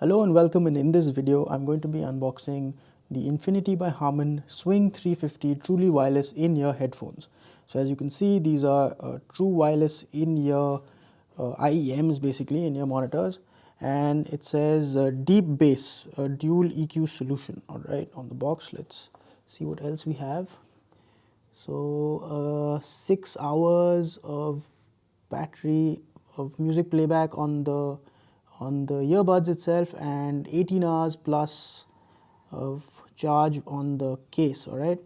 Hello and welcome, and in this video I'm going to be unboxing the Infinity by Harman Swing 350 truly wireless in-ear headphones. So as you can see, these are true wireless in-ear IEMs, basically in-ear monitors, and it says deep bass dual EQ solution. Alright, on the box, let's see what else we have. So 6 hours of battery of music playback on the earbuds itself, and 18 hours plus of charge on the case. All right,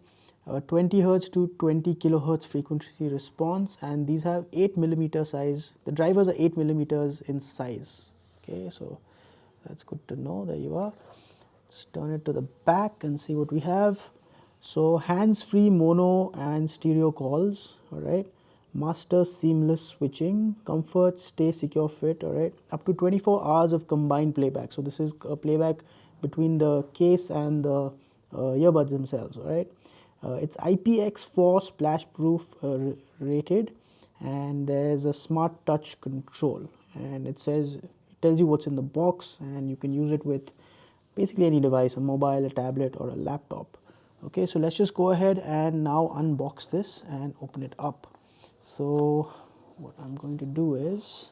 20 hertz to 20 kilohertz frequency response, and these have 8mm size. The drivers are 8mm in size. Okay, so that's good to know. There you are. Let's turn it to the back and see what we have. So hands-free mono and stereo calls. All right, master seamless switching, comfort, stay secure fit. All right, up to 24 hours of combined playback. So this is a playback between the case and the earbuds themselves. All right, it's IPX4 splash proof rated, and there's a smart touch control, and it tells you what's in the box, and you can use it with basically any device, a mobile, a tablet, or a laptop. Okay, so let's just go ahead and now unbox this and open it up. So what I'm going to do is,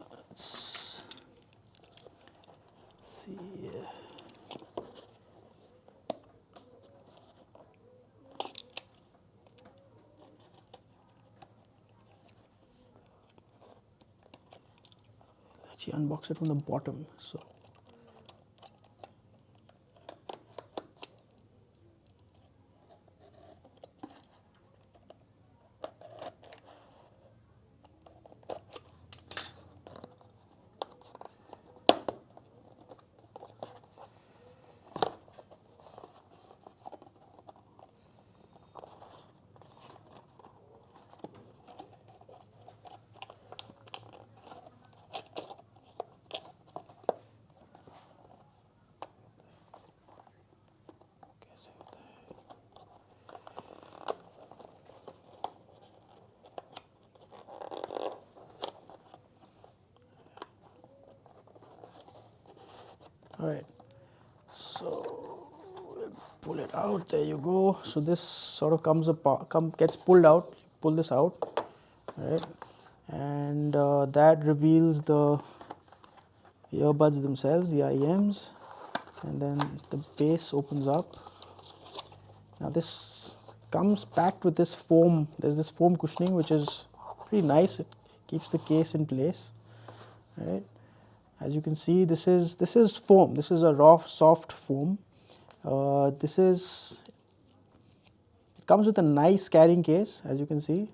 let's see. Actually unbox it from the bottom. So all right, so we'll pull it out. There you go. So this sort of comes apart, gets pulled out. Pull this out, all right, and that reveals the earbuds themselves, the IEMs, and then the base opens up. Now this comes packed with this foam. There's this foam cushioning which is pretty nice. It keeps the case in place. All right. As you can see, this is foam. This is a raw, soft foam. It comes with a nice carrying case. As you can see,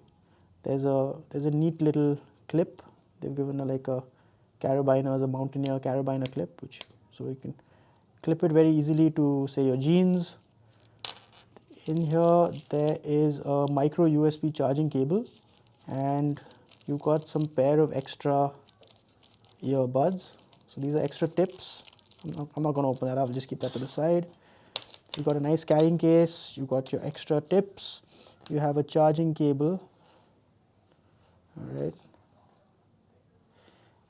there's a neat little clip. They've given like a carabiner, a Mountaineer carabiner clip, so you can clip it very easily to, say, your jeans. In here there is a micro USB charging cable, and you've got some pair of extra earbuds. So these are extra tips. I'm not going to open that up, I'll just keep that to the side. So you've got a nice carrying case, you've got your extra tips, you have a charging cable, all right,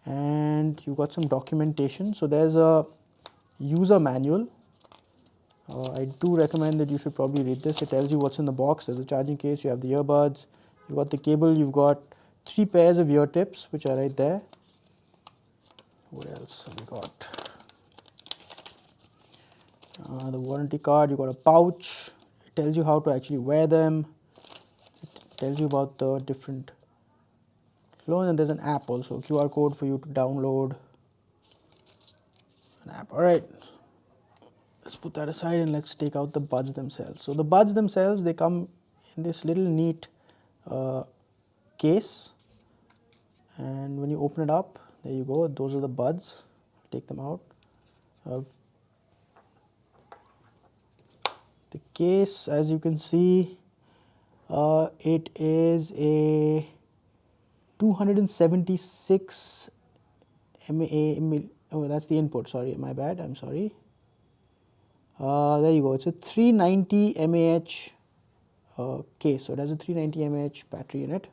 and you've got some documentation. So there's a user manual. I do recommend that you should probably read this. It tells you what's in the box. There's a charging case, you have the earbuds, you've got the cable, you've got 3 pairs of ear tips which are right there. What else have we got? The warranty card, you've got a pouch. It tells you how to actually wear them. It tells you about the different clones, and there's an app also, QR code for you to download an app. Alright, let's put that aside and let's take out the buds themselves. So the buds themselves, they come in this little neat case, and when you open it up, there you go, those are the buds. Take them out. The case, as you can see, it is a 276 mAh. Oh, that's the input. Sorry, my bad. I'm sorry. There you go. It's a 390 mAh case. So it has a 390 mAh battery in it.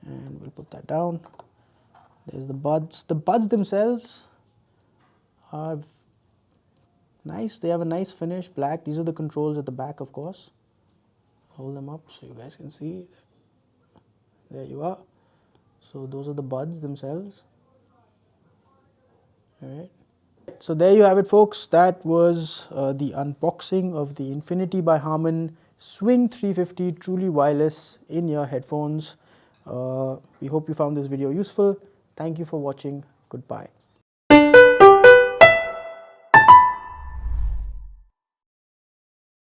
And we'll put that down. There's the buds. The buds themselves are nice. They have a nice finish, black. These are the controls at the back, of course. Hold them up so you guys can see. There you are. So those are the buds themselves. All right. So there you have it, folks. That was the unboxing of the Infinity by Harman Swing 350 truly wireless in-ear headphones. We hope you found this video useful. Thank you for watching. Goodbye.